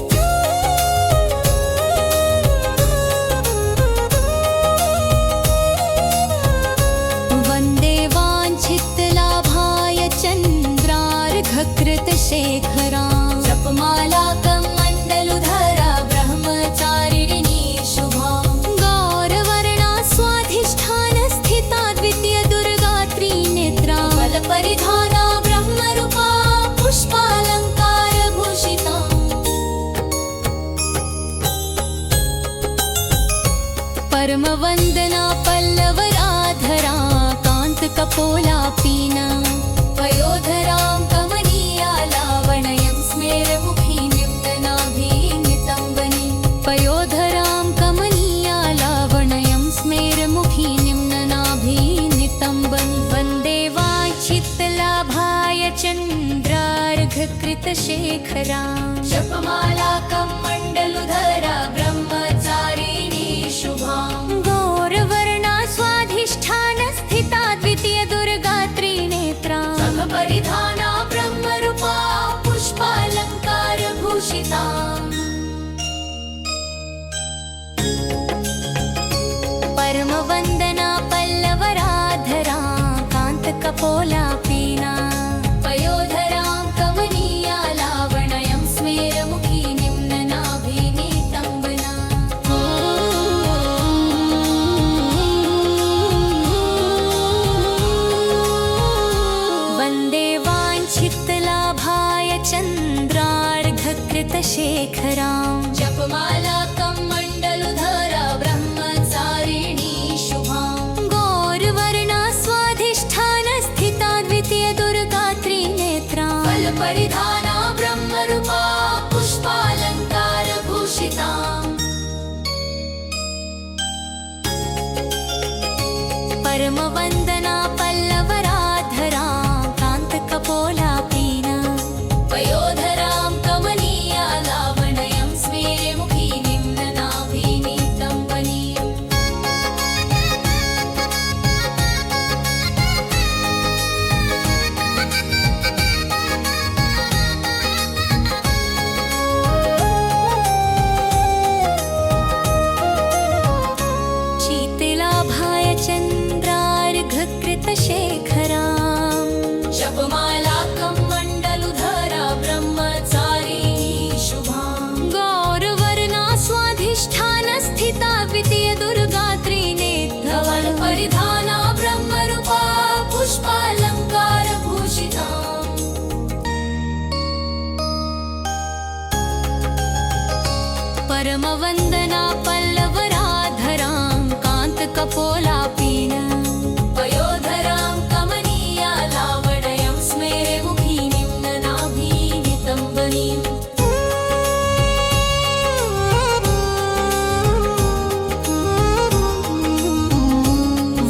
Speaker 1: वन्दे वाञ्छितलाभाय चन्द्रार्घकृतशेखरां
Speaker 2: जपमालाकं मण्डलुधरा ब्रह्मचारिणी
Speaker 1: परमवन्दना पल्लवराधरा कान्तकपोलापीना
Speaker 2: पयोधरां कमनीया लावण्यं स्मेरमुखीं नितम्बनी
Speaker 1: पयोधरां कमनीया लावण्यं स्मेरमुखी निम्ननाभिनितम्बन् वन्दे वाञ्छितलाभाय चन्द्रार्घकृतशेखरां
Speaker 2: जपमाला कमण्डलुधरा ब्रह्मचारिणी शुभां
Speaker 1: गौरवर्णा स्वाधिष्ठानस्थिता द्वितीय दुर्गा त्रिनेत्रा
Speaker 2: परिधाना ब्रह्मरूपा पुष्पालङ्कारभूषिता
Speaker 1: परमवन्दना पल्लवराधरा कान्तकपोलापीना
Speaker 2: पयोधरां कमनीया लावण्यं स्मेरमुखी निम्ननाभिनितम्बना
Speaker 1: वन्दे वाञ्छितलाभाय चन्द्रार्घकृतशेखरां
Speaker 2: जपमाला कमण्डलुधरा ब्रह्मचारिणी शुभां
Speaker 1: गौरवर्णा स्वाधिष्ठानस्थिता द्वितीय दुर्गा त्रिनेत्रा
Speaker 2: फलपरिधाना ब्रह्मरूपा पुष्पालङ्कारभूषिता
Speaker 1: परमवन्दना पल्लवराधरा कान्तकपोलापीना
Speaker 2: पयोधरां कमनीया लावण्यं स्मेरमुखी निम्ननाभिनितम्बनी
Speaker 1: शीतलाभाय चन्द्रार्घकृतशेखरां
Speaker 2: जपमाला कमण्डलुधरा ब्रह्मचारिणी शुभां
Speaker 1: गौरवर्णा स्वाधिष्ठानस्थिता द्वितीय दुर्गा त्रिनेत्रा
Speaker 2: धवलपरिधाना ब्रह्मरूपा पुष्पालङ्कारभूषिता
Speaker 1: परमवन्दना पल्लवराधरां कान्तकपोलापीना
Speaker 2: पयोधरां कमनीया लावण्यं स्मेरमुखी निम्ननाभिनितम्बनी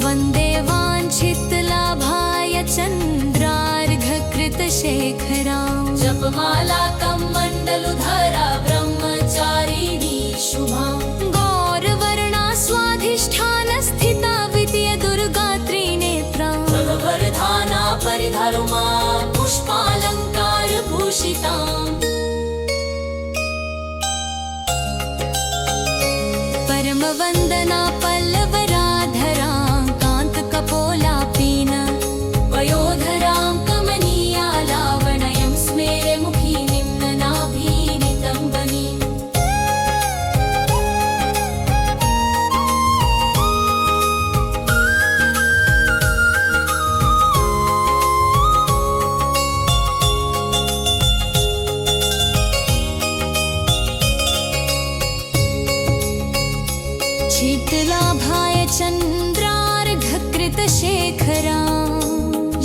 Speaker 1: वन्दे वाञ्छितलाभाय चन्द्रार्घकृतशेखरां
Speaker 2: जपमाला कमण्डलुधरा ब्रह्मचारिणी शुभां
Speaker 1: गौरवर्णा स्वाधिष्ठानस्थिता द्वितीय दुर्गा त्रिनेत्रा
Speaker 2: प्रभवरधाना परिधरुमा पुष्पालङ्कारभूषिता
Speaker 1: परमवन्दना पल्लवराधरां कान्तकपोलापीना
Speaker 2: पयोधरां कमनीया लावण्यं स्मेरमुखी निम्ननाभिनितम्बनी
Speaker 1: शीतलाभाय चन्द्रार्घकृतशेखरां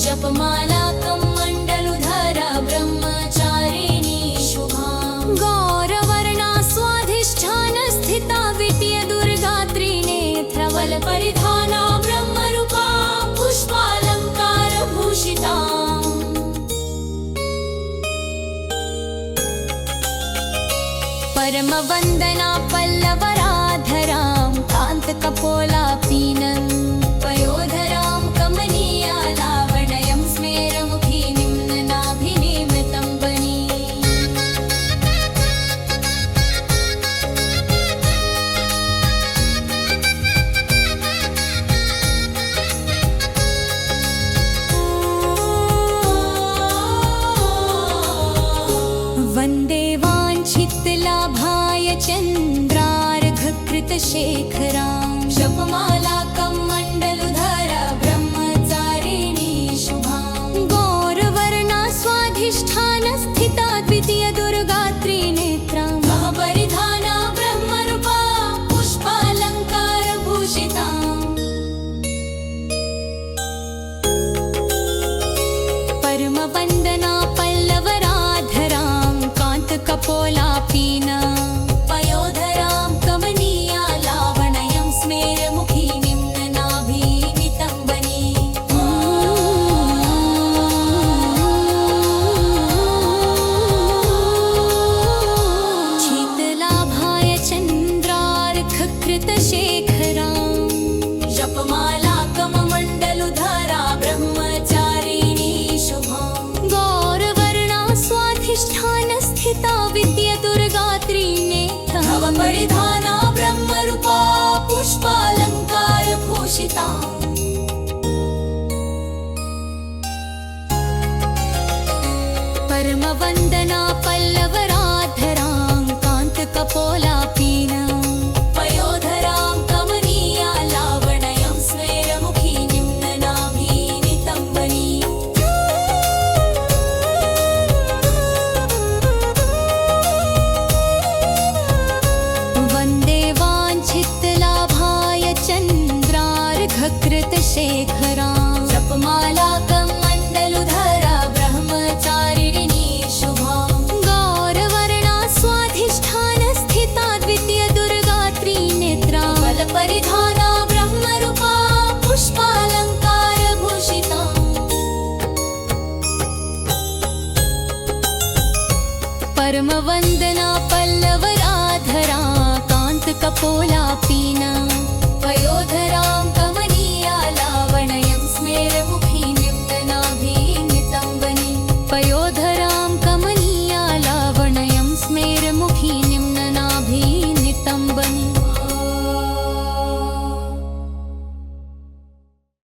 Speaker 2: जपमाला कमण्डलुधरा ब्रह्मचारिणी शुभां
Speaker 1: गौरवर्णा स्वाधिष्ठानस्थिता द्वितीय दुर्गा त्रिनेत्रा
Speaker 2: फलपरिधाना ब्रह्मरूपा पुष्पालङ्कारभूषिता
Speaker 1: परमवन्दना पल्लवराधरां कान्तकपोलापीना
Speaker 2: पयोधरां कमनीया लावण्यं स्मेरमुखी निम्ननाभिनितम्बनी
Speaker 1: वन्दे वाञ्छितलाभाय चन्द्रार्घकृतशेखरां
Speaker 2: जपमाला कमण्डलुधरा ब्रह्मचारिणी शुभां
Speaker 1: गौरवर्णा स्वाधिष्ठानस्थिता द्वितीय दुर्गा त्रिनेत्रा
Speaker 2: परिधाना ब्रह्मरूपा पुष्पालङ्कारभूषिता
Speaker 1: घकृतशेखराम्
Speaker 2: जपमाला कमण्डलुधरा ब्रह्मचारिणी शुभाम्
Speaker 1: गौरवर्णा स्वाधिष्ठानस्थिता विद्यदुर्गा त्रिनेत्रा
Speaker 2: नवपरिधाना ब्रह्मरूपा पुष्पालङ्कारभूषिता
Speaker 1: परमवन्दना पल्लवराधरां कान्तकपोलापीनम्
Speaker 2: पयोधरां कमनीया लावण्यं स्मेरमुखी निम्ननाभी नितम्बनी
Speaker 1: वन्दे वाञ्छितलाभाय चन्द्रार्घकृतशेखरां
Speaker 2: जपमाला कमण्डलुधरा ब्रह्मचारिणी शुभाम्
Speaker 1: गौरवर्णा स्वाधिष्ठानस्थिता द्वितीयदुर्गा त्रिनेत्रा
Speaker 2: फलपरिधाना ब्रह्मरूपा पुष्पालङ्कारभूषिता
Speaker 1: परमवन्दना पल्लवराधरा कान्तकपोला